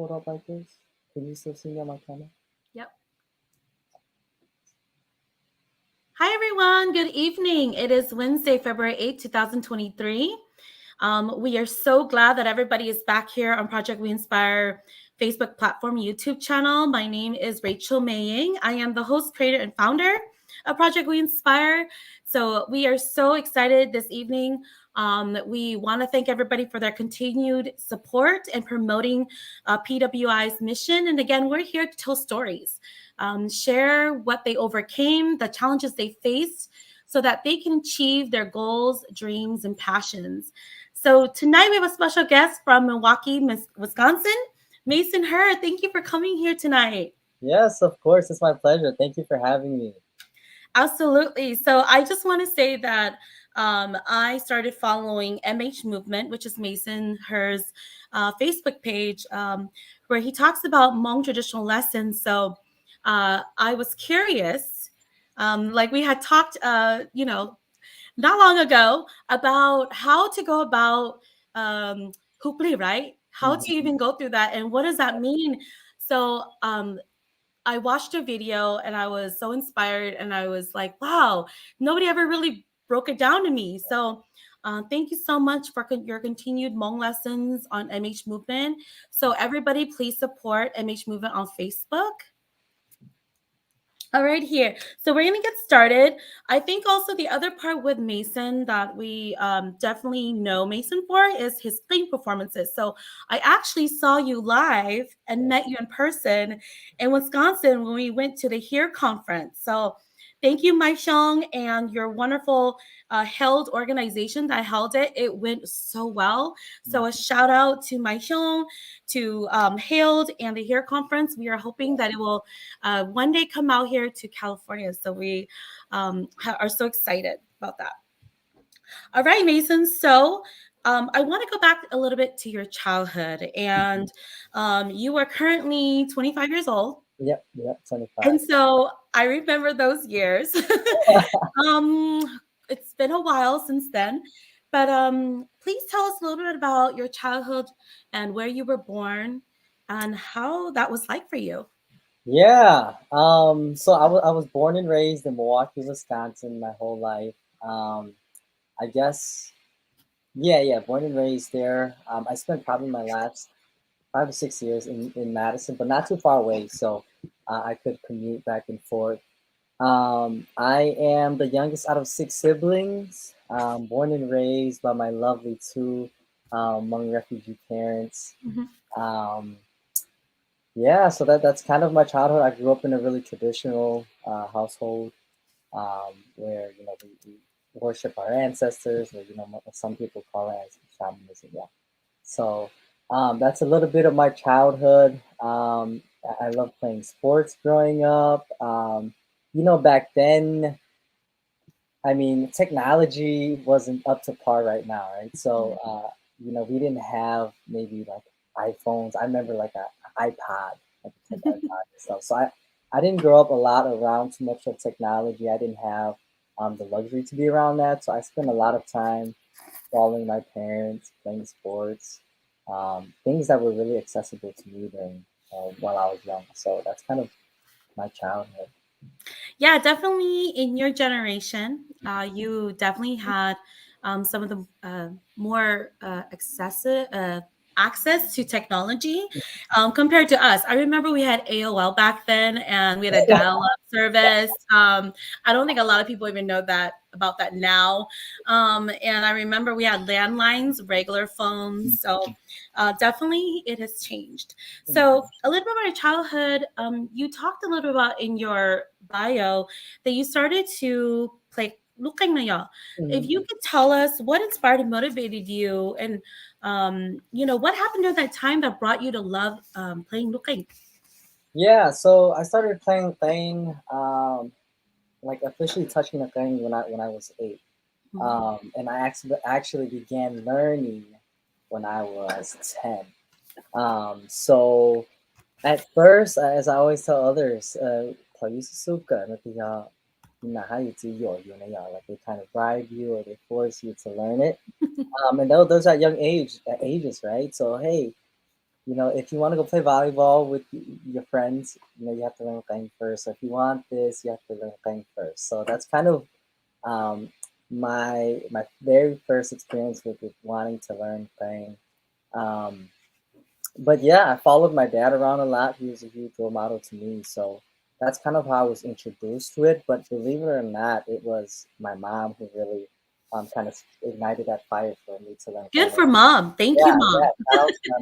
pulled up like this. Can you still see me on my camera? Yep. Hi, everyone. Good evening. It is Wednesday, February 8th, 2023. We are so glad that everybody is back here on Project We Inspire Facebook platform YouTube channel. My name is Rachel Maying. I am the host, creator, and founder of Project We Inspire. So we are so excited this evening. We want to thank everybody for their continued support and promoting PWI's mission. And again, we're here to tell stories, share what they overcame, the challenges they faced, so that they can achieve their goals, dreams, and passions. So tonight we have a special guest from Milwaukee, Wisconsin, Mason Hurd. Thank you for coming here tonight. Yes, of course. It's my pleasure. Thank you for having me. Absolutely. So I just want to say that I started following MH Movement, which is Mason Hurd's Facebook page, where he talks about Hmong traditional lessons. So I was curious, like we had talked, not long ago about how to go about hukri, right? How to even go through that and what does that mean? So I watched a video and I was so inspired and I was like, wow, nobody ever really broke it down to me. So thank you so much for your continued Hmong lessons on MH Movement. So everybody, please support MH Movement on Facebook. All right, here. So we're going to get started. I think also the other part with Mason that we definitely know Mason for is his singing performances. So I actually saw you live and met you in person in Wisconsin when we went to the HERE conference. So thank you, Mai Xiong, and your wonderful held organization that held it. It went so well. So a shout out to Mai Xiong, to Hailed and the HERE conference. We are hoping that it will one day come out here to California. So we are so excited about that. All right, Mason. So I want to go back a little bit to your childhood. And you are currently 25 years old. Yep, 25. And so I remember those years. It's been a while since then. But please tell us a little bit about your childhood and where you were born and how that was like for you. Yeah. So I was born and raised in Milwaukee, Wisconsin my whole life. I guess, yeah, born and raised there. I spent probably my last 5 or 6 years in Madison, but not too far away, so I could commute back and forth. I am the youngest out of 6 siblings, born and raised by my lovely two Hmong refugee parents. Um, yeah, so that's kind of my childhood. I grew up in a really traditional household where we worship our ancestors, or some people call it as shamanism. Yeah, so that's a little bit of my childhood. I love playing sports growing up. Back then, I mean, technology wasn't up to par right now, right? So, we didn't have maybe like iPhones. I remember like an iPod, like a tech iPod and stuff. So I didn't grow up a lot around too much of technology. I didn't have the luxury to be around that. So I spent a lot of time following my parents, playing sports, things that were really accessible to me during while I was young. So that's kind of my childhood. Yeah, definitely in your generation, you definitely had some of the more excessive access to technology compared to us. I remember we had AOL back then, and we had a dial-up service. I don't think a lot of people even know that about that now. And I remember we had landlines, regular phones. So definitely it has changed. So a little bit about your childhood. You talked a little bit about in your bio that you started to play lukang na ya. If you could tell us what inspired and motivated you, and what happened during that time that brought you to love playing lukang. Yeah, so I started playing like officially touching the thing when I was 8. And I actually began learning when I was 10. So at first, as I always tell others, like they kind of bribe you or they force you to learn it. And those are young ages, right? So hey, if you want to go play volleyball with your friends, you have to learn playing first. So if you want this, you have to learn playing first. So that's kind of um, my very first experience with wanting to learn playing. Um, but yeah, I followed my dad around a lot. He was a huge role model to me. So that's kind of how I was introduced to it. But believe it or not, it was my mom who really kind of ignited that fire for me to learn Good playing. for mom. Thank you, Yeah, yeah. mom. Shout out to my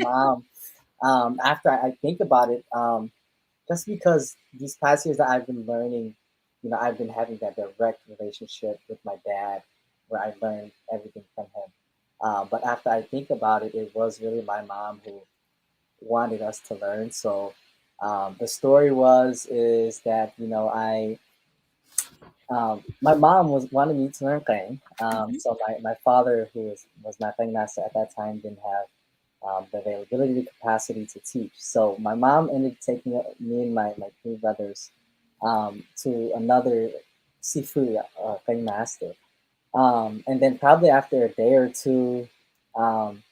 mom. After I think about it, just because these past years that I've been learning, I've been having that direct relationship with my dad where I learned everything from him. But after I think about it, it was really my mom who wanted us to learn. So the story is that my mom was wanted me to learn playing. So my father, who was my playing master at that time, didn't have the availability, the capacity to teach. So my mom ended up taking me and my three brothers to another seafood playing master. And then probably after a day or two, um,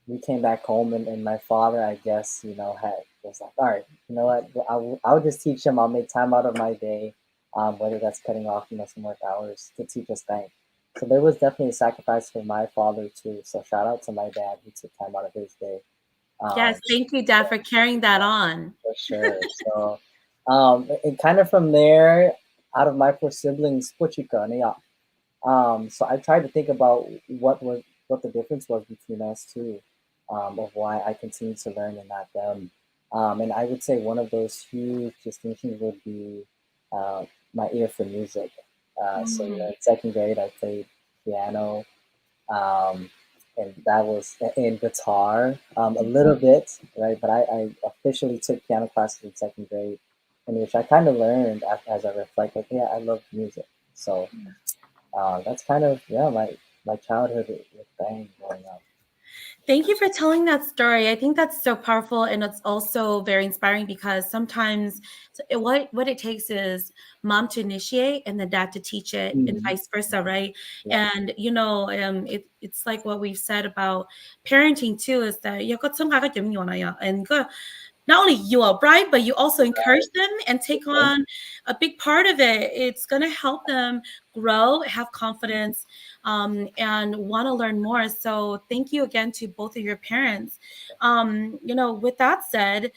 we came back home, and my father, I guess, was like, all right, you know what, I'll just teach him. I'll make time out of my day, whether that's cutting off, some work hours to teach us things. So there was definitely a sacrifice for my father too. So shout out to my dad who took time out of his day. Yes, Um, thank you, Dad, for carrying that on. for sure. So, and kind of from there, out of my four siblings, Puchika, so I tried to think about what the difference was between us two, of why I continued to learn and not them. And I would say one of those huge distinctions would be uh, my ear for music. So Mm, in second grade, I played piano, um, and that was in guitar a little bit, right? But I officially took piano classes in second grade, in which I kind of learned as I reflect, like, yeah, I love music. So that's kind of my childhood with band growing up. Thank you for telling that story. I think that's so powerful, and it's also very inspiring because sometimes what it takes is mom to initiate and then dad to teach it, and Mhm. vice versa, right? Yeah. And it's like what we've said about parenting too is that and not only you are right, but you also encourage them and take Okay. on a big part of it. It's going to help them grow, have confidence, and want to learn more. So thank you again to both of your parents. With that said,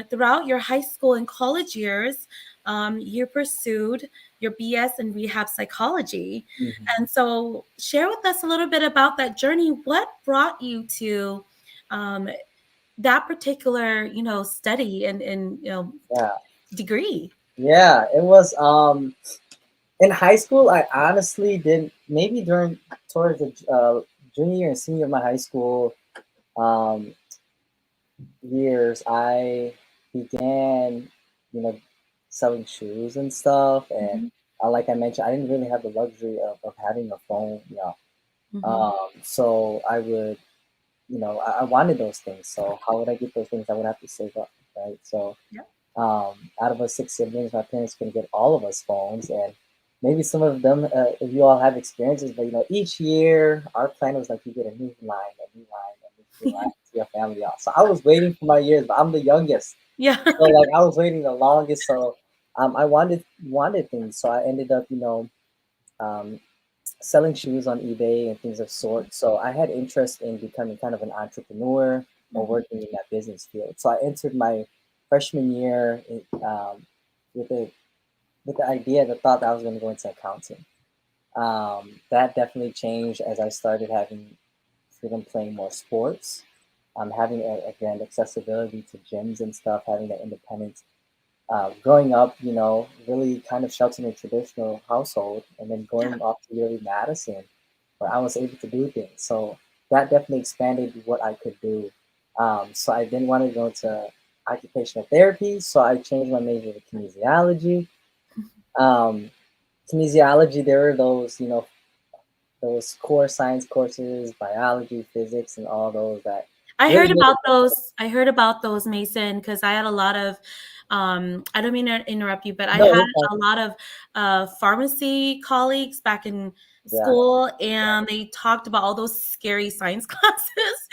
throughout your high school and college years, you pursued your BS in rehab psychology. Mhm. And so share with us a little bit about that journey. What brought you to um, that particular, study and Yeah. degree? Yeah. It was in high school. I honestly didn't. Maybe towards the junior year and senior of my high school um, years, I began, you know, selling shoes and stuff. And Mhm, like I mentioned, I didn't really have the luxury of having a phone. mhm, So I would, I wanted those things. So how would I get those things? I would have to save up, right? So yep. out of us six siblings, my parents couldn't get all of us phones, and maybe some of them, if you all have experiences, but each year our plan was like you get a new line, a new line, a new line to your family off. So I was waiting for my years, but I'm the youngest, Yeah. so like I was waiting the longest. So I wanted things, so I ended up, um, selling shoes on eBay and things of sort. So I had interest in becoming kind of an entrepreneur or Mhm, working in that business field. So I entered my freshman year with the idea, the thought that I was going to go into accounting. That definitely changed as I started having freedom playing more sports, having again accessibility to gyms and stuff, having that independence. Growing up, really kind of sheltered in a traditional household, and then yeah. going off to really Madison, where I was able to do things. So that definitely expanded what I could do. So I didn't want to go into occupational therapy, so I changed my major to kinesiology. Um, Kinesiology, there were those core science courses, biology, physics, and all those that I really heard made about it. those. I heard about those, Mason, because I had a lot of, I don't mean to interrupt you, but I No, had you're fine. a lot of pharmacy colleagues back in Yeah. school, and they talked about all those scary science classes.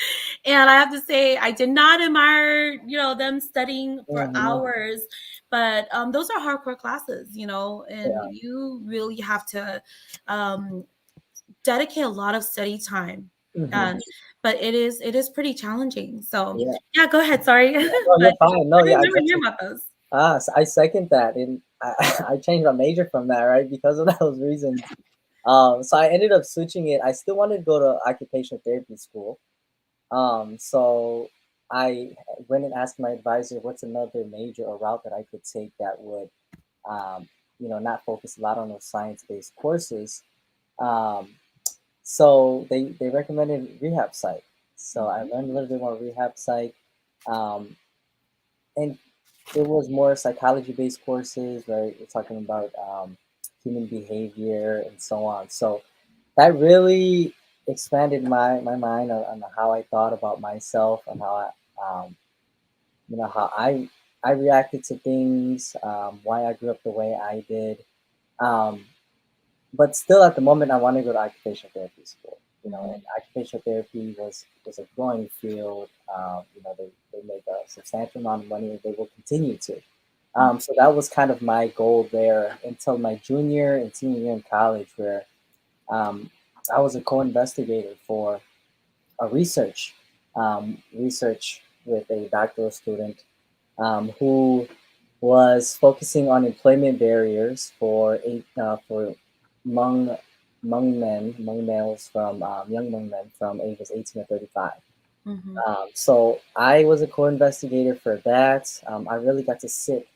And I have to say, I did not admire, them studying for Hmm. hours, but those are hardcore classes, and Yeah. you really have to um, dedicate a lot of study time. Hmm. And but it is pretty challenging. So Yeah. yeah, go ahead. Sorry, Yeah. No, but you're fine. No, I yeah, I remember definitely. hearing about those. I second that, and I changed my major from that, right, because of those reasons. So I ended up switching it. I still wanted to go to occupational therapy school. So I went and asked my advisor what's another major or route that I could take that would, um, not focus a lot on those science-based courses. Um, so they recommended rehab psych. So I Mhm, learned a little bit more rehab psych. Um, and it was more psychology-based courses, right? We're talking about human behavior and so on. So that really expanded my mind on how I thought about myself and how how I reacted to things, why I grew up the way I did. Um, but still, at the moment, I want to go to occupational therapy school. And mhm, occupational therapy was a growing field. They make a substantial amount of money, and they will continue to. mhm, So that was kind of my goal there until my junior and senior year in college, where um, I was a co-investigator for a research with a doctoral student who was focusing on employment barriers for among among males from young men from ages 18 to 35. mhm, So I was a co-investigator for that. I really got to sit,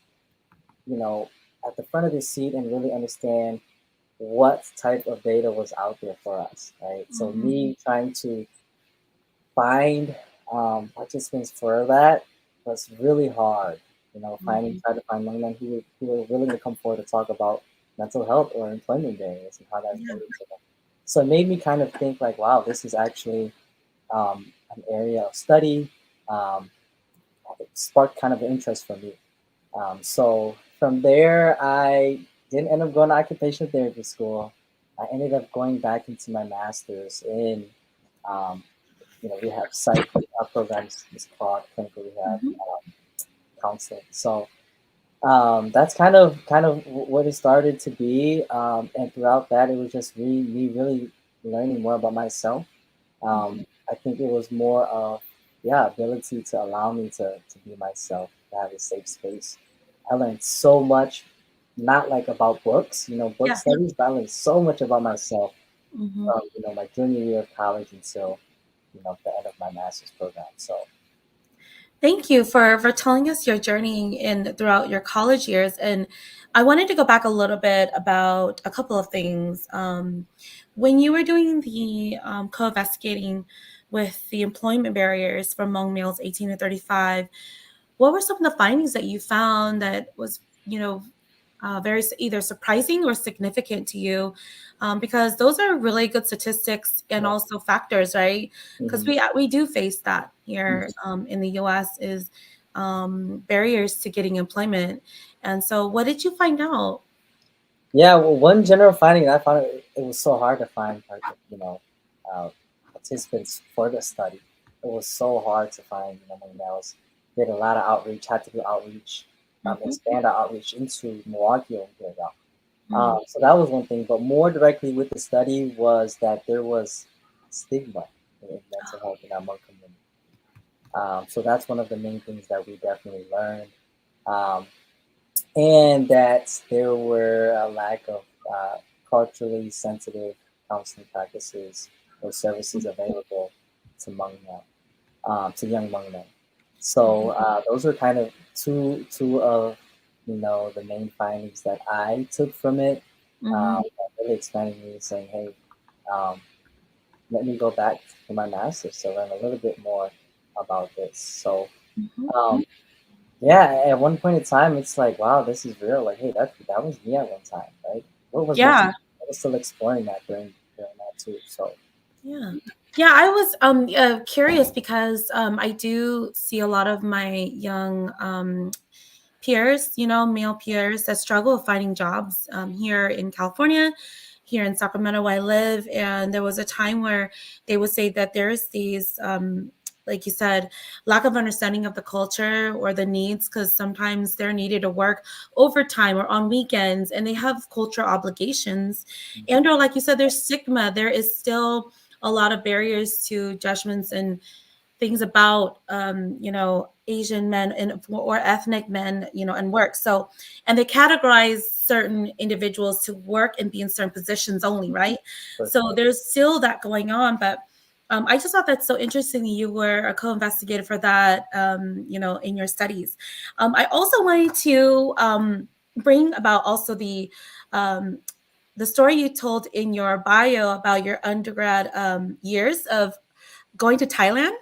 you know, at the front of the seat and really understand what type of data was out there for us, right? So mhm, me trying to find participants for that was really hard. mhm. Try to find young men who were willing to come forward to talk about mental health or employment barriers and how that's Yeah, related to them. So it made me kind of think like, wow, this is actually an area of study. Um, it sparked kind of an interest for me. So from there, I didn't end up going to occupational therapy school. I ended up going back into my master's in um, rehab psych programs is called clinical rehab mhm, counseling. So that's kind of what it started to be, and throughout that, it was just me really learning more about myself. mhm. I think it was more of ability to allow me to be myself, to have a safe space. I learned so much, not like about books, book Yeah. studies, but I learned so much about myself Mhm. from my junior year of college until the end of my master's program. So Thank you for telling us your journey in throughout your college years. And I wanted to go back a little bit about a couple of things. When you were doing the co-investigating with the employment barriers for Hmong males 18 to 35, what were some of the findings that you found that was, very either surprising or significant to you? Because those are really good statistics and yeah. also factors, right? Because Mhm. we do face that here in the U.S. is barriers to getting employment. And so, what did you find out? Yeah, well, one general finding I found it was so hard to find, uh, participants for the study. It was so hard to find, among males. Did a lot of outreach, had to do outreach, Hmm. expand our outreach into Milwaukee and Philadelphia. Hmm. So that was one thing. But more directly with the study was that there was stigma in mental health in our Hmong community. So that's one of the main things that we definitely learned. Um, and that there were a lack of culturally sensitive counseling practices or services available to to young Hmong men. So those are kind of two of the main findings that I took from it. Hmm. That really expanded me, saying, "Hey, um, let me go back to my master's to learn a little bit more about this." So Hmm. um, yeah, at one point in time, it's like, wow, this is real. Like, hey, that was me at one time, right? What was mental? Yeah. I was still exploring that during that too. So Yeah. Yeah, I was curious because I do see a lot of my young peers, male peers that struggle with finding jobs here in California, here in Sacramento where I live, and there was a time where they would say that there's these like you said, lack of understanding of the culture or the needs, because sometimes they're needed to work overtime or on weekends, and they have cultural obligations. And or like you said, there's stigma. There is still a lot of barriers to judgments and things about Asian men and or ethnic men, and work. So, and they categorize certain individuals to work and be in certain positions only, right? for So sure. there's still that going on, but I just thought that's so interesting that you were a co-investigator for that, in your studies. I also wanted to bring about also the story you told in your bio about your undergrad years of going to Thailand,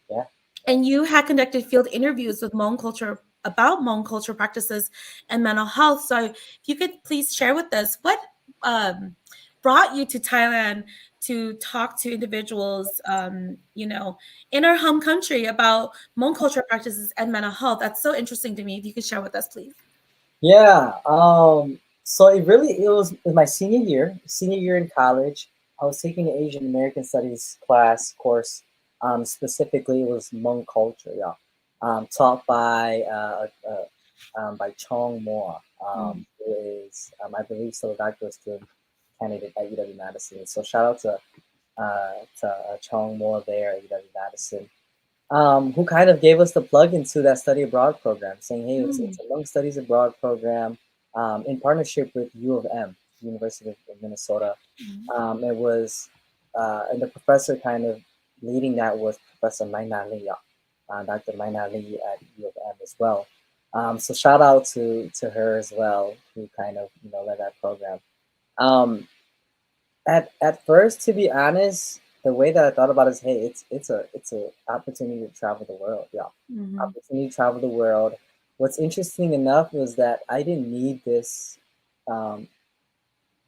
Yeah. and you had conducted field interviews with Hmong culture about Hmong culture practices and mental health. So, if you could please share with us what um, brought you to Thailand to talk to individuals, in our home country about Hmong culture practices and mental health. That's so interesting to me. If you could share with us, please. Yeah. So it was in my senior year in college. I was taking an Asian American Studies course. Specifically, it was Hmong culture. Yeah. Taught by Chong Moore, Mm, who is I believe still a doctoral student candidate at UW-Madison. So shout out to Chong Moore there at UW-Madison, who kind of gave us the plug into that study abroad program, saying, "Hey, it's mm, a long studies abroad program in partnership with U of M, University of Minnesota." mm, It was, and the professor kind of leading that was Professor Maina Lee, Dr. Maina Lee at U of M as well. So shout out to her as well, who kind of led that program. Um, at first, to be honest, the way that I thought about it is, hey, it's a opportunity to travel the world, yeah, mhm, opportunity to travel the world. What's interesting enough was that I didn't need um,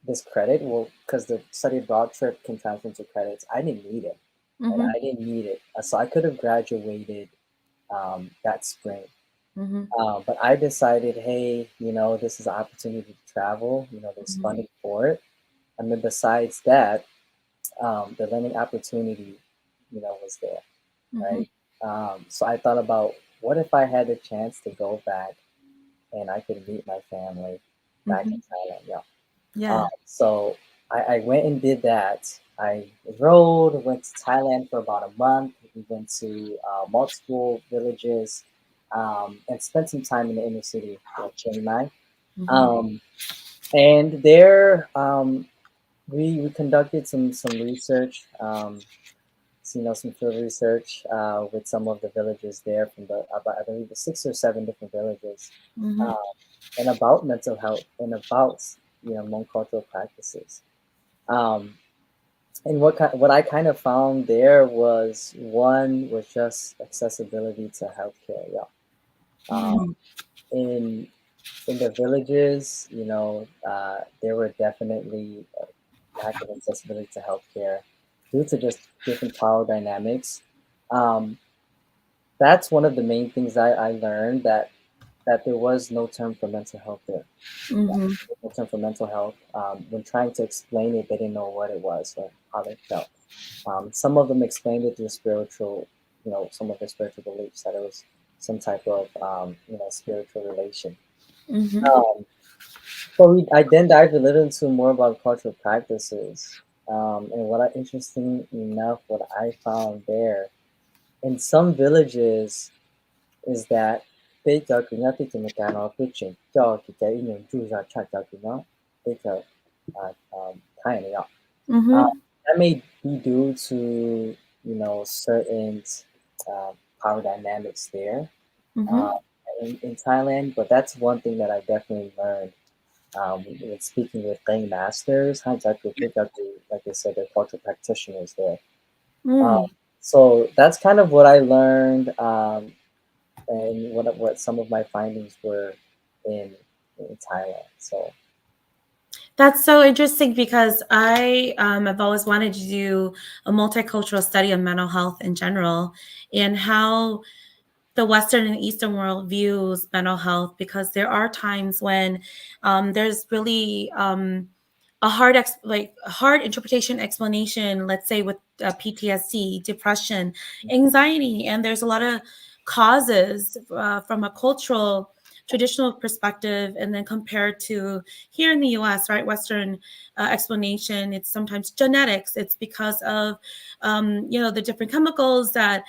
this credit, well, because the study abroad trip can transfer into credits. I didn't need it, right? mhm, I didn't need it, so I could have graduated that spring. mhm, But I decided, hey, this is an opportunity to travel. There's mhm, funding for it, and then besides that, the learning opportunity, was there, mhm, right? So I thought about, what if I had the chance to go back and I could meet my family back in mhm. Thailand? Yeah. Yeah. So I went and did that. I enrolled, went to Thailand for about a month. We went to multiple villages and spent some time in the inner city, like Chiang Mai. Mhm, Um, and there, we conducted some research. Some field research with some of the villages there from about, I believe, the 6 or 7 different villages, mhm, um, and about mental health and about Hmong cultural practices. Um, and what I kind of found there was, one was just accessibility to healthcare. Yeah. mhm, In the villages, there were definitely lack of accessibility to healthcare due to just different power dynamics. Um, that's one of the main things I learned, that there was no term for mental health there. Yeah, mhm, no term for mental health. When trying to explain it, they didn't know what it was or how they felt. Some of them explained it through some of their spiritual beliefs, that it was some type of spiritual relation. mhm, Um, I then dived a little into more about cultural practices, and interesting enough, what I found there in some villages is that bây giờ chúng ta thì chúng ta nói về chuyện cho cái ý nhận rủi ro cho chúng nó bây giờ thay này ạ. mhm, That may be due to certain power dynamics there mhm, uh, in Thailand, but that's one thing that I definitely learned when speaking with Thai masters, like I said, they're cultural practitioners there. Uh, mm. so that's kind of what I learned, and what some of my findings were in in Thailand. So That's so interesting because I have always wanted to do a multicultural study of mental health in general and how the Western and Eastern world views mental health, because there are times when there's really like a hard interpretation explanation, let's say with PTSD, depression, anxiety, and there's a lot of causes from a cultural traditional perspective, and then compared to here in the US, right, Western explanation, it's sometimes genetics. It's because of the different chemicals that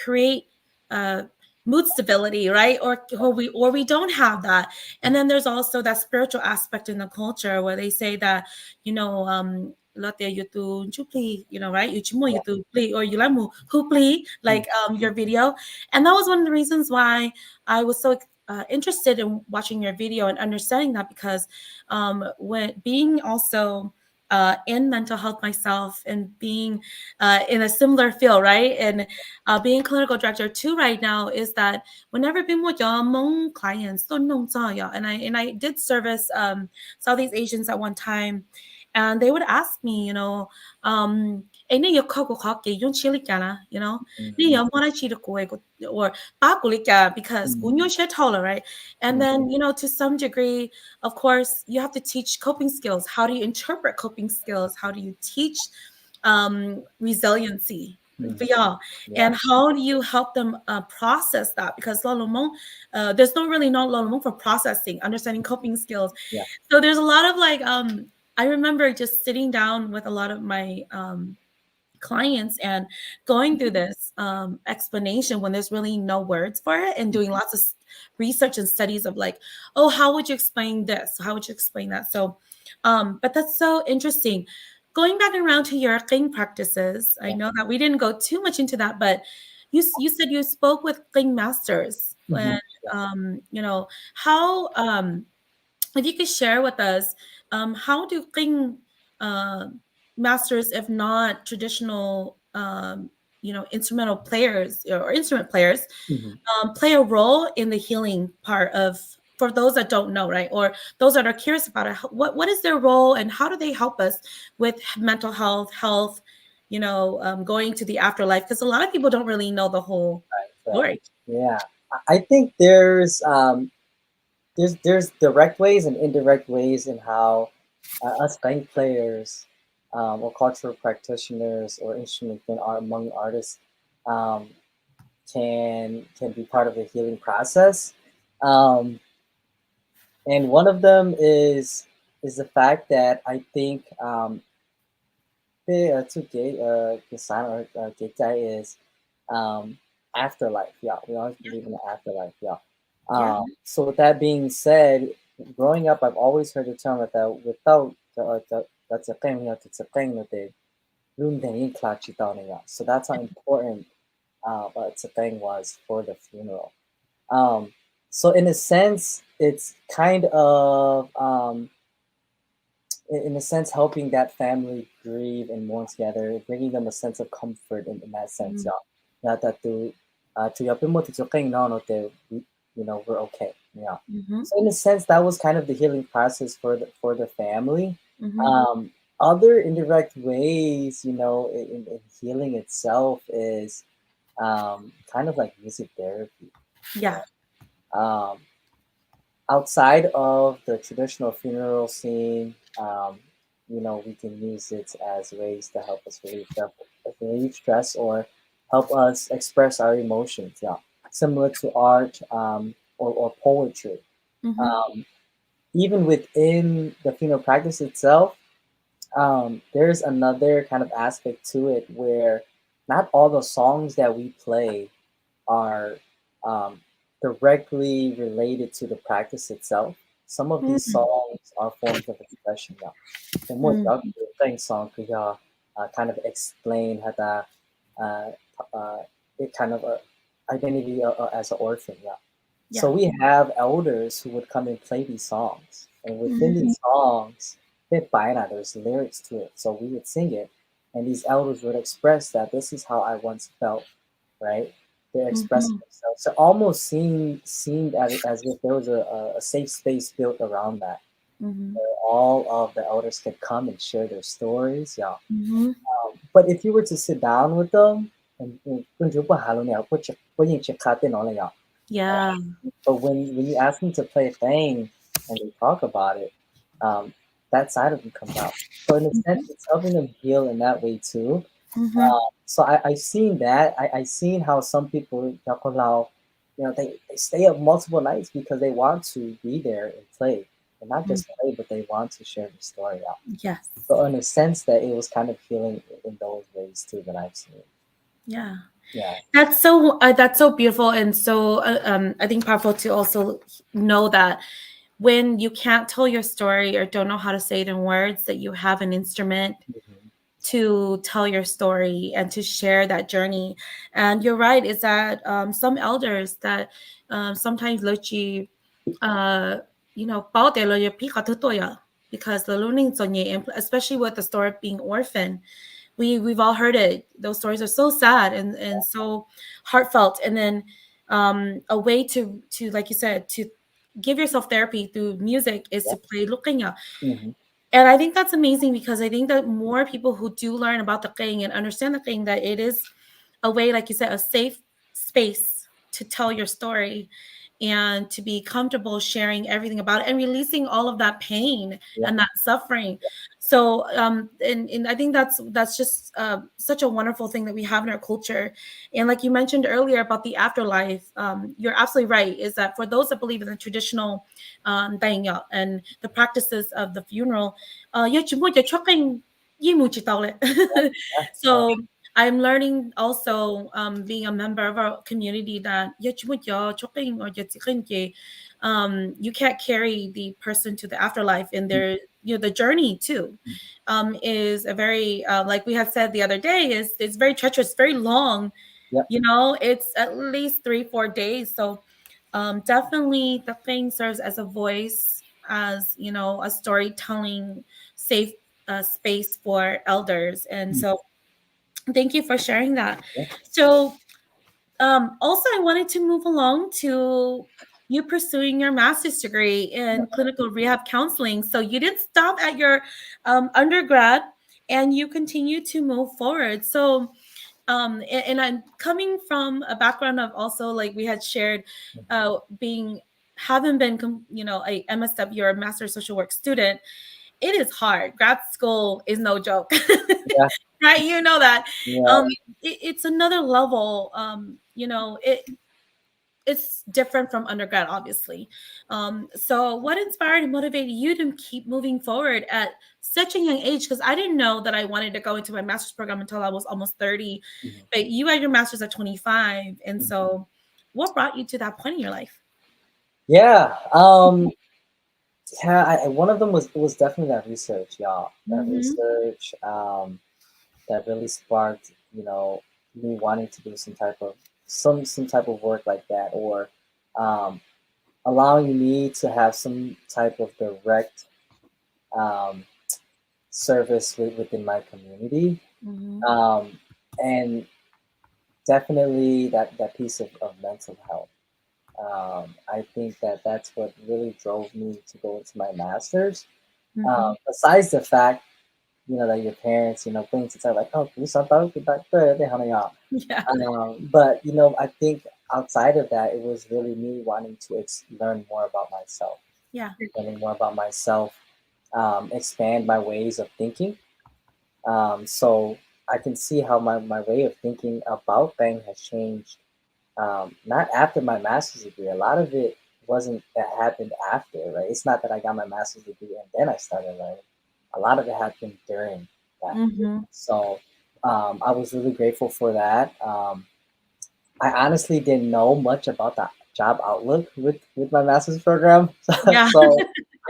create uh, mood stability, right? Or we don't have that. And then there's also that spiritual aspect in the culture where they say that, Lotte yutu chupli, right? You chimo Yeah. yutu pli, or yulamu hupli, Mm, like your video. And that was one of the reasons why I was so interested in watching your video and understanding that, because when being also in mental health myself, and being in a similar field, right? And being clinical director too right now, is that whenever being with young clients, and I did service Southeast Asians at one time, and they would ask me, "Eh, na yo ko ko ke yung chili kana, ni mm, yo mo na chi ko or ba ko because mm, kunyo she taller, right?" And mm, then, to some degree, of course, you have to teach coping skills. How do you interpret coping skills? How do you teach resiliency mm. for y'all? Yeah. And how do you help them process that? Because there's no really not lolomong for processing, understanding coping skills. Yeah. So there's a lot of like I remember just sitting down with a lot of my clients and going through this explanation when there's really no words for it, and doing lots of research and studies of like, oh, how would you explain this? How would you explain that? So, but that's so interesting. Going back around to your Qing practices, I Yeah. know that we didn't go too much into that, but you said you spoke with Qing masters, Mhm. and how if you could share with us, how do Qing uh, masters, if not traditional, instrumental players or instrument players, Mhm. play a role in the healing part of, for those that don't know, right? Or those that are curious about it, what is their role, and how do they help us with mental health, going to the afterlife? Because a lot of people don't really know the whole Right. story. Yeah. I think there's direct ways and indirect ways in how us bank players or cultural practitioners or instrument are among artists um, can be part of the healing process. Um, and one of them is the fact that I think the sign or Gate is um, afterlife. Yeah, we always believe in the afterlife. Yeah. Yeah. So with that being said, growing up, I've always heard the term that without that's a thing, it's a thing that they so that's how important it's a thing was for the funeral. Um, so in a sense, it's kind of in a sense, helping that family grieve and mourn together, bringing them a sense of comfort in that sense, Mm-hmm. yeah. That to your people to joking no we're okay. Yeah. Mm-hmm. So in a sense that was kind of the healing process for the family. Mm-hmm. Other indirect ways, in healing itself is kind of like music therapy, Yeah. right? Outside of the traditional funeral scene, we can use it as ways to help us relieve stress or help us express our emotions. Yeah, similar to art or poetry. Mm-hmm. Um, Even within the funeral practice itself, there's another kind of aspect to it where not all the songs that we play are um, directly related to the practice itself. Some of these Mm-hmm. songs are forms of expression. Yeah. So more playing song kaya kind of explain how the uh, it kind of identity as an orphan. Yeah. Yeah. So we have elders who would come and play these songs, and within Mhm. these songs, there's lyrics to it. So we would sing it, and these elders would express that this is how I once felt, right? They're expressing Mhm. themselves. So almost seemed as if there was a safe space built around that. Mhm. All of the elders could come and share their stories. Yeah. Mhm. But if you were to sit down with them, and Yeah. but when you ask them to play a thing and they talk about it, um, that side of them comes out. So in a sense, Mhm. it's helping them heal in that way too. Mhm. So I seen that. I seen how some people, Yakolao, they stay up multiple nights because they want to be there and play. And not Mhm. just play, but they want to share the story out. Yes. So in a sense that it was kind of healing in those ways too that I've seen. Yeah. Yeah. That's so beautiful and so I think powerful to also know that when you can't tell your story or don't know how to say it in words, that you have an instrument Mhm. to tell your story and to share that journey. And you're right, is that some elders that sometimes let you, uh, bảo để lời pi cả thứ tuổi à, because the learning especially with the story of being orphaned, we've all heard it. Those stories are so sad and so heartfelt. And then a way to like you said to give yourself therapy through music is Yeah. to play luqanya. Hmm. And I think that's amazing because I think that more people who do learn about the qing and understand the qing, that it is a way, like you said, a safe space to tell your story and to be comfortable sharing everything about it and releasing all of that pain Yeah. and that suffering. So and I think that's just such a wonderful thing that we have in our culture. And like you mentioned earlier about the afterlife, you're absolutely right, is that for those that believe in the traditional and the practices of the funeral, Yeah. so I'm learning also, being a member of our community, that you can't carry the person to the afterlife, and there, the journey too, is a very, like we had said the other day, is it's very treacherous, very long. Yep. It's at least 3-4 days. So definitely the thing serves as a voice, as a storytelling safe space for elders. And Mm. so thank you for sharing that. Yeah. So also I wanted to move along to you pursuing your master's degree in clinical rehab counseling. So you didn't stop at your undergrad, and you continue to move forward. So and I'm coming from a background of also, like we had shared, being having been a MSW or a master of social work student. It is hard. Grad school is no joke. Yeah. Right, you know that. Yeah. um it's another level. It's different from undergrad, obviously. So what inspired and motivated you to keep moving forward at such a young age? Because I didn't know that I wanted to go into my master's program until I was almost 30. Mhm. But you had your master's at 25. And Mhm. so what brought you to that point in your life? Yeah. Yeah. One of them was definitely that research, y'all. That Mm-hmm. research. That really sparked, me wanting to do some type of work like that, or um, allowing me to have some type of direct um, service within my community, Mm-hmm. um, and definitely that piece of mental health. I think that that's what really drove me to go into my master's. Mm-hmm. Besides the fact, that your parents, bring to tell like, oh, you saw that good, Yeah. but I think outside of that, it was really me wanting to learn more about myself, Yeah. learning more about myself, expand my ways of thinking. So I can see how my way of thinking about Bang has changed. Not after my master's degree. A lot of it wasn't that happened after, right? It's not that I got my master's degree and then I started learning. A lot of it happened during that. Mm-hmm. So I was really grateful for that. I honestly didn't know much about the job outlook with my master's program, Yeah. so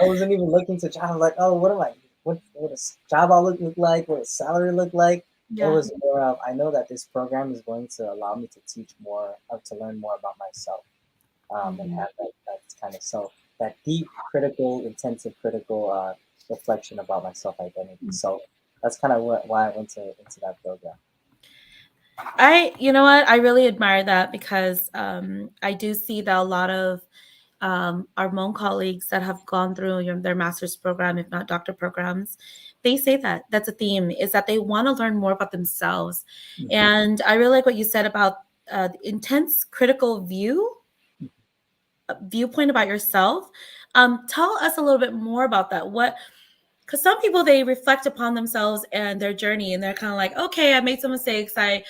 I wasn't even looking to job. Like, oh, what am I? What does job outlook look like? What does salary look like? It Yeah. was more of, I know that this program is going to allow me to teach more, to learn more about myself, and Mm-hmm. have that kind of that deep, critical, intensive, critical reflection about my self identity. So that's kind of why I went into that program. You know what? I really admire that because I do see that a lot of our Hmong colleagues that have gone through their master's program, if not doctor programs, they say that that's a theme, is that they want to learn more about themselves. Mhm. And I really like what you said about the intense critical viewpoint about yourself. Tell us a little bit more about that. because some people, they reflect upon themselves and their journey, and they're kind of like, okay, I made some mistakes, I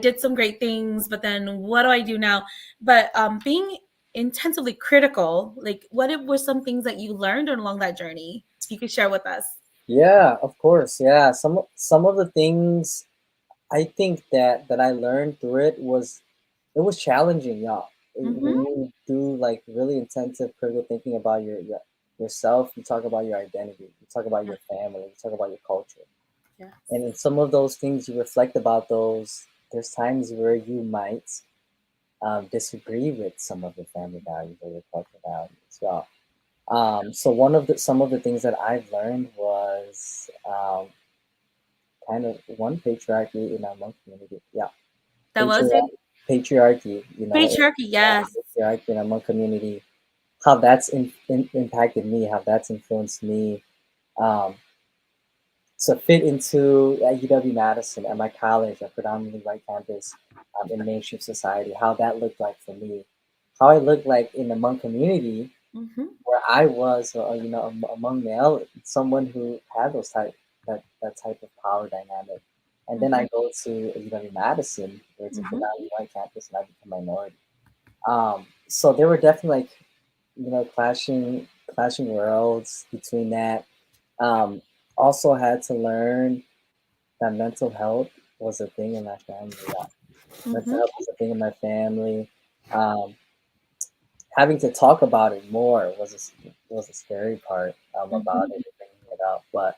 did some great things, but then what do I do now? But being intensively critical, like what were some things that you learned along that journey, if you could share with us? Yeah, of course. Yeah, some of the things I think that I learned through it was challenging, yeah. When Mm-hmm. you do like really intensive critical thinking about yourself, you talk about your identity, you talk about Yeah. your family, you talk about your culture. Yes. And in some of those things you reflect about those, there's times where you might disagree with some of the family values or your cultural values. Yeah. So one of the some of the things that I've learned was kind of one patriarchy in our Hmong community. Yeah, That was it. patriarchy. You know, Patriarchy, yes. patriarchy in our Hmong community. How that's impacted me. How that's influenced me. Um, to fit into at UW-Madison at my college, a predominantly white campus, in mainstream society. How that looked like for me. How I looked like in the Hmong community Mm-hmm. where I was, among male, someone who had that type of power dynamic, and then Mm-hmm. I go to UW Madison, where it's a Mm-hmm. predominantly white campus, and I become minority. So there were definitely like clashing worlds between that. Um, Also had to learn that mental health was a thing in my family. Yeah. Mental Mm-hmm. health was a thing in my family. Um, Having to talk about it more was a scary part about Mm-hmm. it and bringing it up. But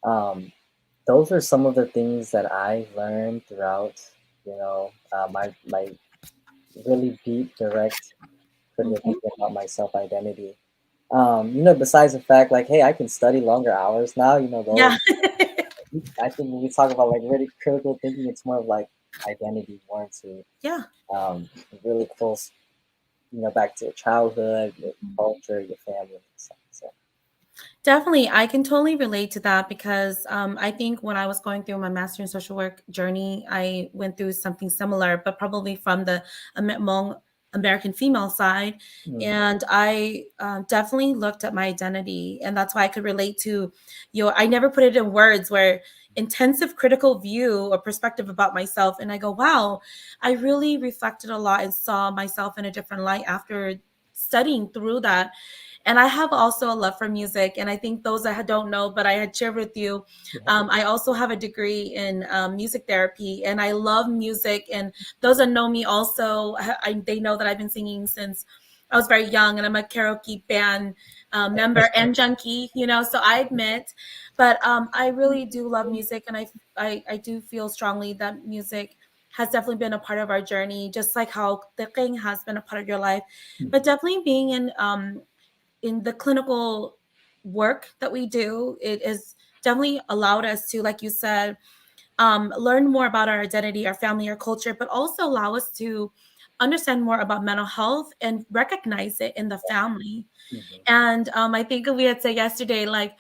um, those are some of the things that I learned throughout, my really deep, direct critical Mm-hmm. thinking about my self identity. Besides the fact, like, hey, I can study longer hours now. Those Yeah. I think when we talk about like really critical thinking, it's more of like identity, more to Yeah. um, really close, back to your childhood, your culture, your family, and stuff. So. Definitely, I can totally relate to that because I think when I was going through my master in social work journey, I went through something similar, but probably from the Hmong American female side. Mm, And I definitely looked at my identity, and that's why I could relate to your. I never put it in words where intensive critical view or perspective about myself, and I go, wow, I really reflected a lot and saw myself in a different light after studying through that. And I have also a love for music. And I think those that don't know, but I had shared with you, yeah. I also have a degree in music therapy, and I love music. And those that know me also, they know that I've been singing since I was very young, and I'm a karaoke band member and junkie, so I admit. But I really do love music, and I do feel strongly that music has definitely been a part of our journey, just like how cooking has been a part of your life. But Mhm. definitely being in the clinical work that we do, it has definitely allowed us to, like you said, learn more about our identity, our family, our culture, but also allow us to understand more about mental health and recognize it in the family. Mhm. And I think we had said yesterday, like,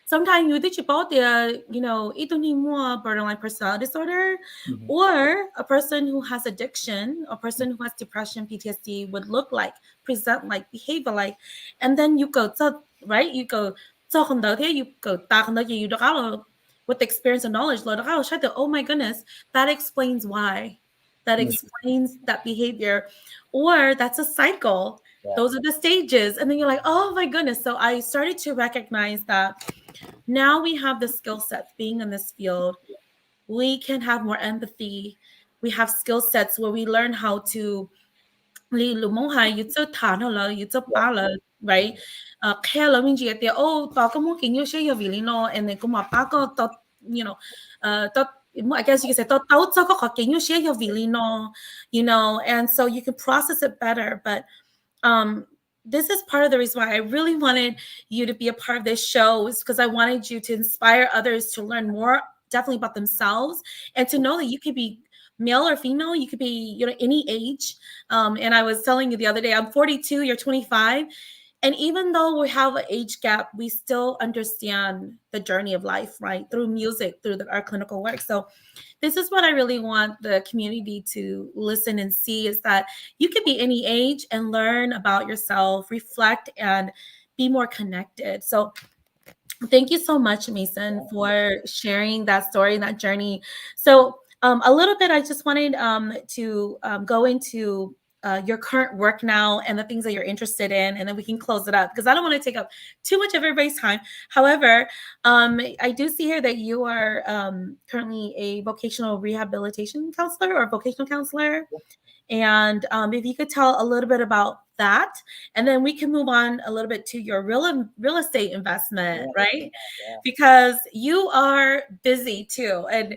sometimes you think about ito ni mo borderline personality disorder, Mhm. or a person who has addiction, a person who has depression, PTSD would look like, present like, behave like. And then you go to, right? You go, you go, with the experience and knowledge, oh my goodness, that explains why. That Mhm. explains that behavior. Or that's a cycle. Yeah. Those are the stages. And then you're like, oh my goodness. So I started to recognize that now we have the skill sets being in this field. We can have more empathy. We have skill sets where we learn how to li lu mong hai yu zhe ta no la yu zhe Yeah. ba la, right? Kaya lo min ji te oh ba ko mo kin yo she yo vi li no, and then ko ma ba ko to, you know to, I guess you can say to tao zhe ko kin yo she yo vi li no, and so you can process it better. But um this is part of the reason why I really wanted you to be a part of this show, is because I wanted you to inspire others to learn more, definitely, about themselves, and to know that you could be male or female, you could be any age. And I was telling you the other day, I'm 42, you're 25, and even though we have an age gap, we still understand the journey of life, right, through music, through our clinical work. So this is what I really want the community to listen and see, is that you could be any age and learn about yourself, reflect, and be more connected. So Thank you so much, Mason, for sharing that story and that journey. So, a little bit, I just wanted to go into your current work now and the things that you're interested in, and then we can close it up because I don't want to take up too much of everybody's time. However, I do see here that you are currently a vocational rehabilitation counselor or vocational counselor. And if you could tell a little bit about that, and then we can move on a little bit to your real estate investment, Yeah, right? yeah, Because you are busy too, and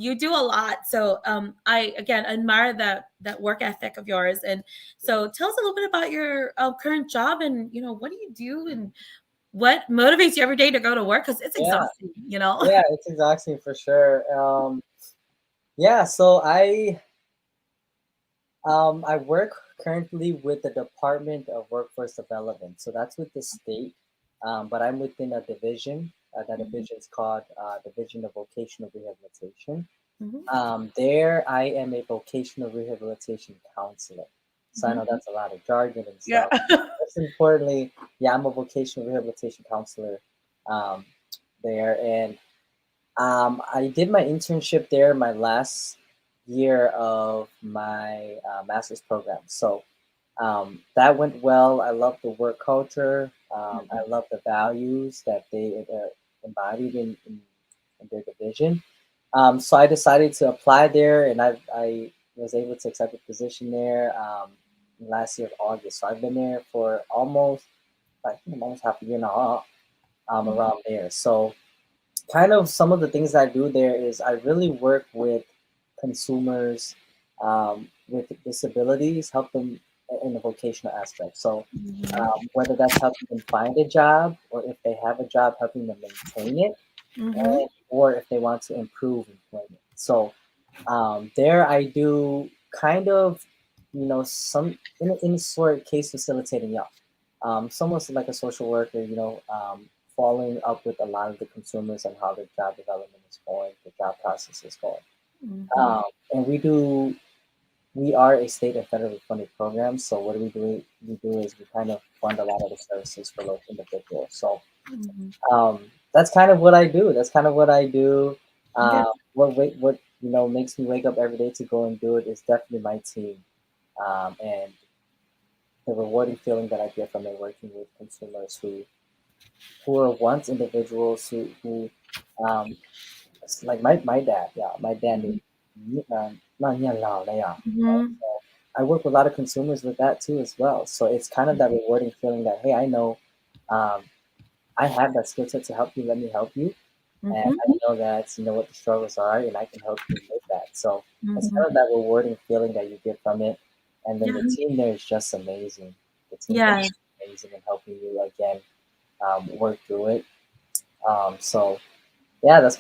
you do a lot. So I again admire that work ethic of yours. And so tell us a little bit about your current job, and what do you do, and what motivates you every day to go to work? Because it's yeah, exhausting, you know. yeah. It's exhausting for sure. Yeah. So I work currently with the Department of Workforce Development. So that's with the state, but I'm within a division. That Mhm, division is called Division of Vocational Rehabilitation. mhm, There, I am a vocational rehabilitation counselor. So I know mhm. that's a lot of jargon and Yeah. stuff. Most importantly, yeah, I'm a vocational rehabilitation counselor um, there, and I did my internship there my last year of my master's program. So that went well. I love the work culture. I Mhm, love the values that they embodied in their division. So I decided to apply there, and I was able to accept a position there last year of August. So I've been there for I think almost half a year now, mhm, around there. So kind of some of the things I do there is I really work with consumers with disabilities, help them in the vocational aspect. So mhm, whether that's helping them find a job or if they have a job, helping them maintain it, mhm, or if they want to improve employment. So there I do kind of, some in sort of case facilitating, yeah. Almost like a social worker, following up with a lot of the consumers on how their job development is going, the job process is going. mhm, Um, and we are a state and federally funded program. So what we do is we kind of fund a lot of the services for local individuals. So mhm. that's kind of what I do. That's kind of what I do. Yeah. What makes me wake up every day to go and do it is definitely my team, and the rewarding feeling that I get from it working with consumers who were once individuals who um, like my dad, yeah, my dad knew. Mhm, 那念老了呀, mhm, so I work with a lot of consumers with that too as well. So it's kind of that rewarding feeling that hey, I know um, I have that skill set to help you. Let me help you, and mhm, I know that you know what the struggles are, and I can help you with that. So it's mhm. kind of that rewarding feeling that you get from it, and then Yeah. the team there is just amazing. The team there Yes. is amazing in helping you again work through it. So yeah, that's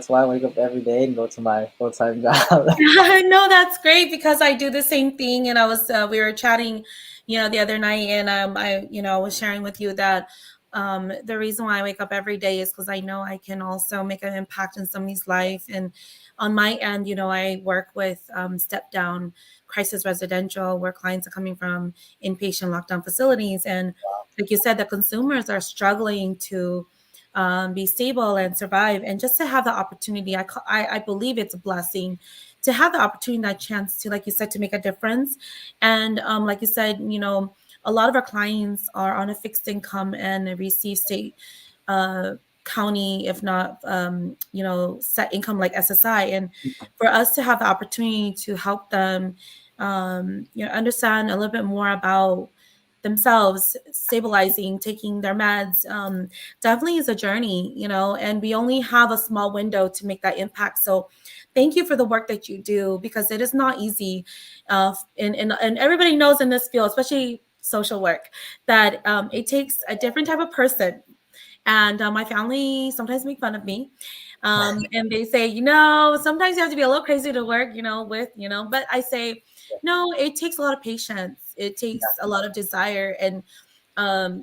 why I wake up every day and go to my full time job. No, that's great because I do the same thing. And we were chatting, the other night, and I was sharing with you that the reason why I wake up every day is because I know I can also make an impact in somebody's life. And on my end, I work with step down crisis residential where clients are coming from inpatient lockdown facilities. And like you said, the consumers are struggling to be stable and survive. And just to have the opportunity, I believe it's a blessing to have the opportunity, that chance to, like you said, to make a difference. And like you said, a lot of our clients are on a fixed income and receive state, county, if not, set income like SSI. And for us to have the opportunity to help them, understand a little bit more about themselves, stabilizing, taking their meds, definitely is a journey, and we only have a small window to make that impact. So thank you for the work that you do because it is not easy. And everybody knows in this field, especially social work, that it takes a different type of person. And my family sometimes make fun of me. And they say, sometimes you have to be a little crazy to work, but I say, no, it takes a lot of patience. It takes a lot of desire and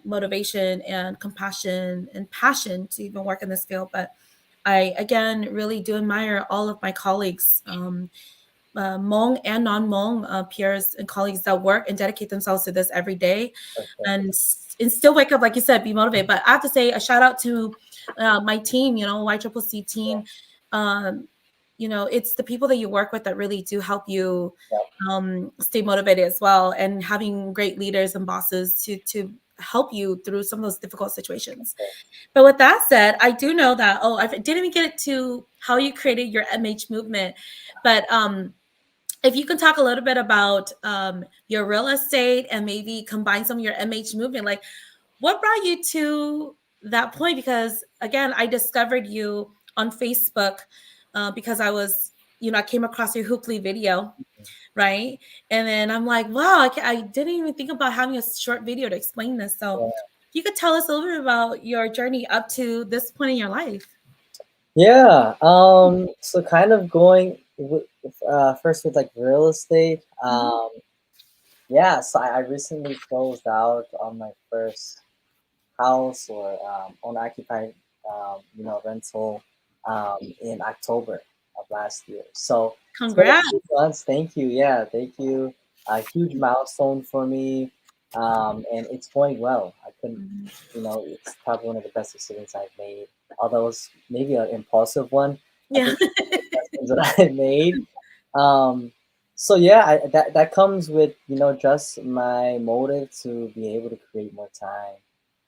motivation and compassion and passion to even work in this field. But I, again, really do admire all of my colleagues. Hmong and non-Hmong peers and colleagues that work and dedicate themselves to this every day, for sure. and still wake up, like you said, be motivated. But I have to say a shout out to my team, YCCC Yeah, team. Um, it's the people that you work with that really do help you yeah, stay motivated as well, and having great leaders and bosses to help you through some of those difficult situations. sure. But with that said, I do know that, I didn't even get to how you created your MH movement, but if you can talk a little bit about your real estate and maybe combine some of your MH movement, like what brought you to that point? Because again, I discovered you on Facebook because I came across your Hooply video, right? And then I'm like, wow, I didn't even think about having a short video to explain this. So Yeah. if you could tell us a little bit about your journey up to this point in your life. Yeah. So kind of going with, first with like real estate. Mhm. Yeah. So I recently closed out on my first house or owner occupied, rental in October of last year. So it's been a Congrats. few months. Thank you. Yeah, thank you. A huge milestone for me, and it's going well. I couldn't, Mhm. it's probably one of the best decisions I've made. Although it's maybe an impulsive one, I Yeah. think it's one of the best ones that I've made. Um, so yeah, that comes with just my motive to be able to create more time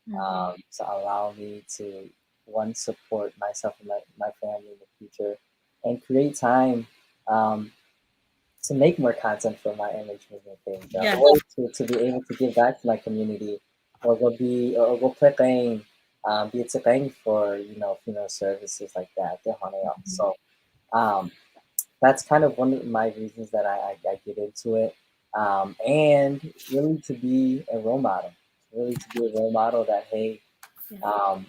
Mhm. to allow me to one support myself and my family in the future and create time um, to make more content for my image movement page Yes. or to be able to give back to my community or go playing be it paying for funeral services like that. Mhm. So um, that's kind of one of my reasons that I get into it. And really to be a role model, really to be a role model that, hey, Yeah. um,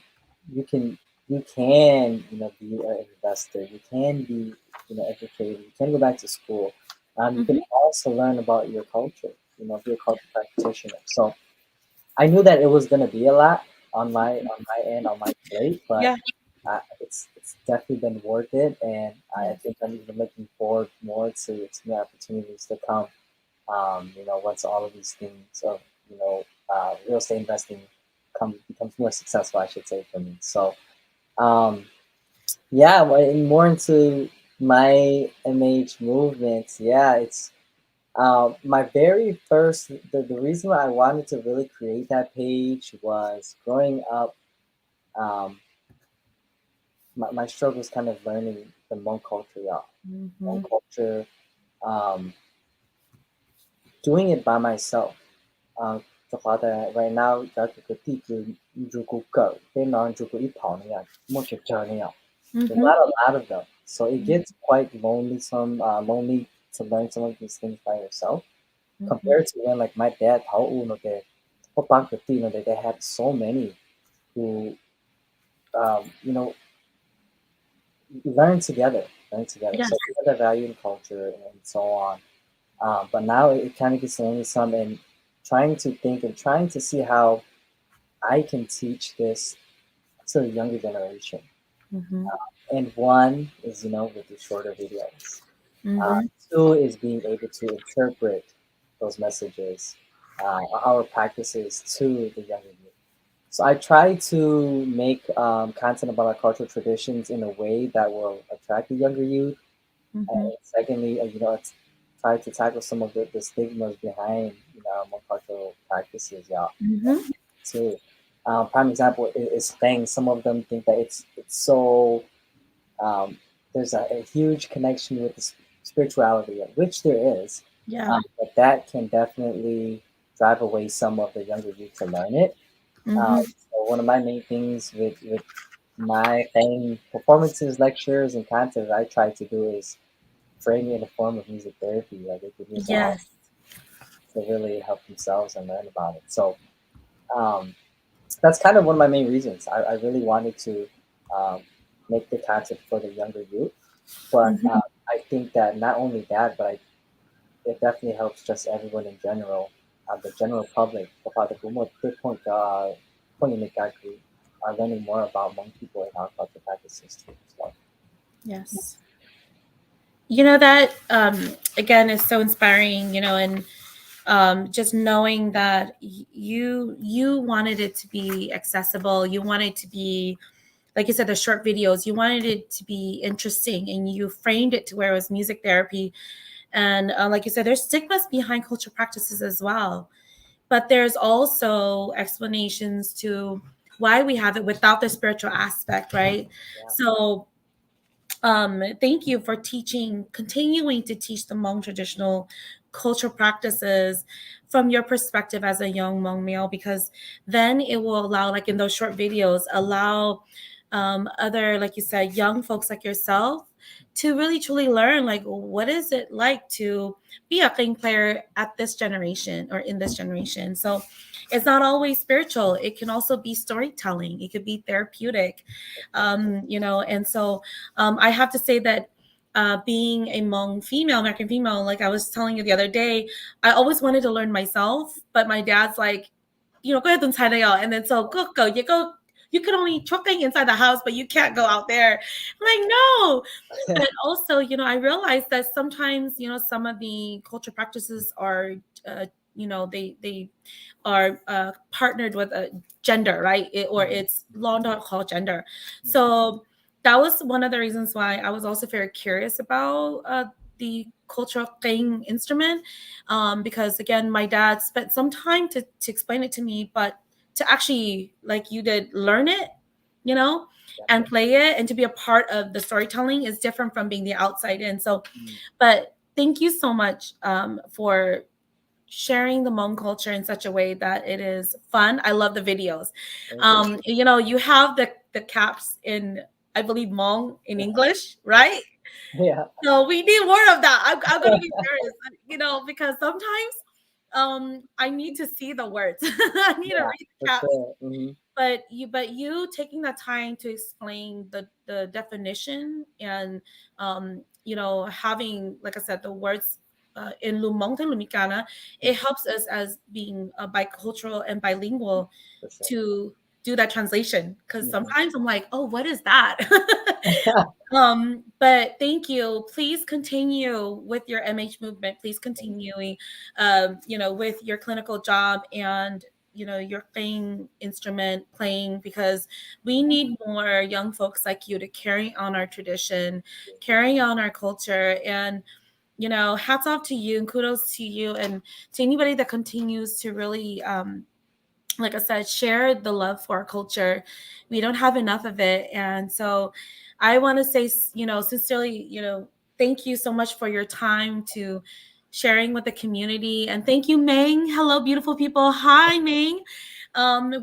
you can you can be an investor. You can be educated. You can go back to school. You can Mhm. also learn about your culture. Be a culture practitioner. So I knew that it was gonna be a lot on my end on my plate, but Yeah. it's definitely been worth it, and I Yes. think I'm even looking forward more to the opportunities to come. Once all of these things of real estate investing becomes more successful, I should say for me. So yeah, and more into my MH movement. Yeah, it's my very first. The reason why I wanted to really create that page was growing up. Um, my struggle was kind of learning the Hmong culture, y'all. Hmong Mhm. culture, um, doing it by myself. The fact that right now 在这个地区，如果个别人如果一跑呢，莫就这样。There's Mhm. not a lot of them, so it gets quite lonely to learn some of these things by yourself. Mhm. Compared to when like my dad, they had so many who learn together. Yes. So we have the value in culture and so on. But now it kind of gets lonely some, and trying to think and trying to see how I can teach this to the younger generation. Mhm. And one is, with the shorter videos. Uh, Mhm. Two is being able to interpret those messages, our practices to the younger youth. So I try to make content about our cultural traditions in a way that will attract the younger youth. Mhm. And secondly, it's try to tackle some of the stigmas behind more cultural practices, yeah, Mhm. too. Prime example is things. Some of them think that it's so um, there's a huge connection with the spirituality, which there is, Yeah. but that can definitely drive away some of the younger youth to learn it. Mhm. So one of my main things with my own performances, lectures, and content I try to do is frame it in the form of music therapy. Like they could use the art Yes. to really help themselves and learn about it. So um, that's kind of one of my main reasons. I really wanted to um, make the content for the younger youth, but Mhm. I think that not only that, but it definitely helps just everyone in general, the general public. Kapag mo point point in are learning more about Hmong people and our cultural practices too. So Yes. That again is so inspiring, and just knowing that you wanted it to be accessible, you wanted to be, like you said, the short videos, you wanted it to be interesting, and you framed it to where it was music therapy. And like you said, there's stigmas behind cultural practices as well, but there's also explanations to why we have it without the spiritual aspect, right? Yeah, So thank you for teaching, continuing to teach the Hmong traditional cultural practices from your perspective as a young Hmong male, because then it will allow, like in those short videos, allow other, like you said, young folks like yourself to really truly learn, like, what is it like to be a thing player at this generation or in this generation. So it's not always spiritual. It can also be storytelling. It could be therapeutic, and so I have to say that being a Hmong female, American female, like I was telling you the other day, I always wanted to learn myself, but my dad's like, go ahead and try it out. And then so go. You can only thing inside the house, but you can't go out there. I'm like, no. But also, I realized that sometimes, some of the cultural practices are, they are partnered with a gender, right? Or mhm, it's law not called gender. So that was one of the reasons why I was also very curious about the cultural thing instrument, because again, my dad spent some time to explain it to me, but to actually, like you did, learn it, you know, yeah, and play it and to be a part of the storytelling is different from being the outside in. So, mm, but thank you so much for sharing the Hmong culture in such a way that it is fun. I love the videos. thank you. You have the caps in, I believe, Hmong in English, right? Yeah, So we need more of that. I'm gonna be serious, because sometimes I need to see the words. I need to yeah, read the for caps. sure. But you taking the time to explain the definition, and having, like I said, the words in Lumong and Lumicana, it helps us as being bicultural and bilingual For sure. to do that translation, because Mhm. sometimes I'm like, oh, what is that? But thank you. Please continue with your MH movement. Please Thank you. continue, with your clinical job, and your playing instrument playing, because we need more young folks like you to carry on our tradition, carry on our culture, and hats off to you and kudos to you and to anybody that continues to really like I said, share the love for our culture. We don't have enough of it. And so I want to say, sincerely, thank you so much for your time to sharing with the community. And thank you, Meng. Hello, beautiful people. Hi, Meng.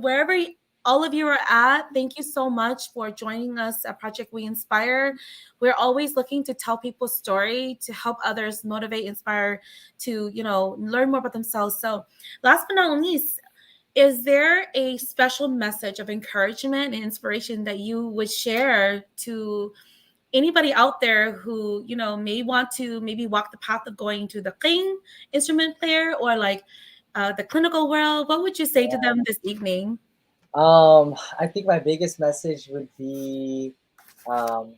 Wherever all of you are at, thank you so much for joining us at Project We Inspire. We're always looking to tell people's story, to help others motivate, inspire, to, learn more about themselves. So last but not least, is there a special message of encouragement and inspiration that you would share to anybody out there who, may want to maybe walk the path of going to the King instrument player, or like the clinical world? What would you say to them this evening? I think my biggest message would be, um,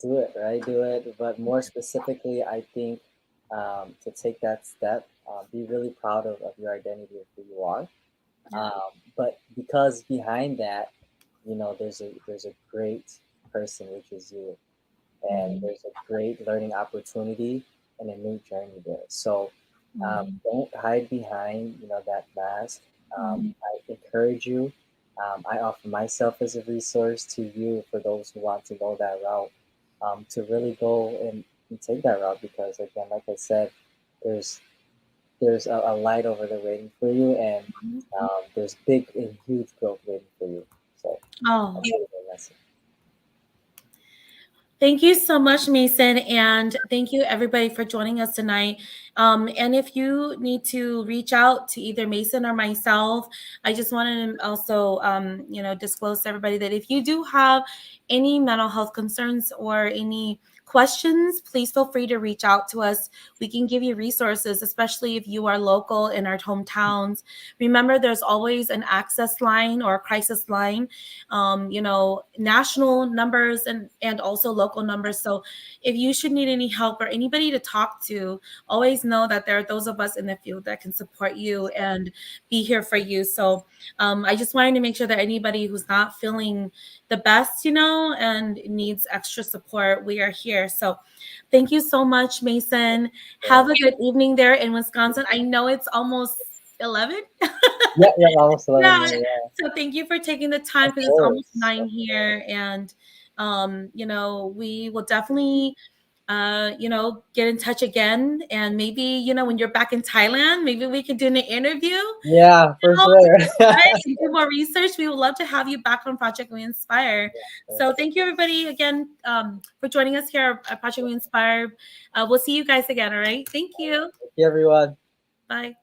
do it, right? Do it. But more specifically, I think to take that step, be really proud of your identity of who you are. Yeah. But because behind that, there's a great person, which is you, and Mhm. there's a great learning opportunity and a new journey there. So Mhm. don't hide behind that mask. Mhm. I encourage you. I offer myself as a resource to you for those who want to go that route, to really go and take that route, because again, like I said, there's there's a light over there waiting for you, and there's big and huge growth waiting for you. So Oh, that's really the message. thank you so much, Mason. And thank you, everybody, for joining us tonight. And if you need to reach out to either Mason or myself, I just wanted to also, disclose to everybody that if you do have any mental health concerns or any questions, please feel free to reach out to us. We can give you resources, especially if you are local in our hometowns. Remember, there's always an access line or a crisis line, national numbers and also local numbers. So if you should need any help or anybody to talk to, always know that there are those of us in the field that can support you and be here for you. So I just wanted to make sure that anybody who's not feeling the best, and needs extra support, we are here. So thank you so much, Mason. Yeah, Have a good evening there in Wisconsin. I know it's almost 11. yeah, yeah. Almost 11 Yeah. here. Yeah, So thank you for taking the time of because it's almost course. 9 here. And, we will definitely get in touch again. And maybe, when you're back in Thailand, maybe we could do an interview. Yeah, for sure. Right, and do more research. We would love to have you back on Project We Inspire. So thank you everybody again for joining us here at Project We Inspire. We'll see you guys again. All right. Thank you. Thank you, everyone. Bye.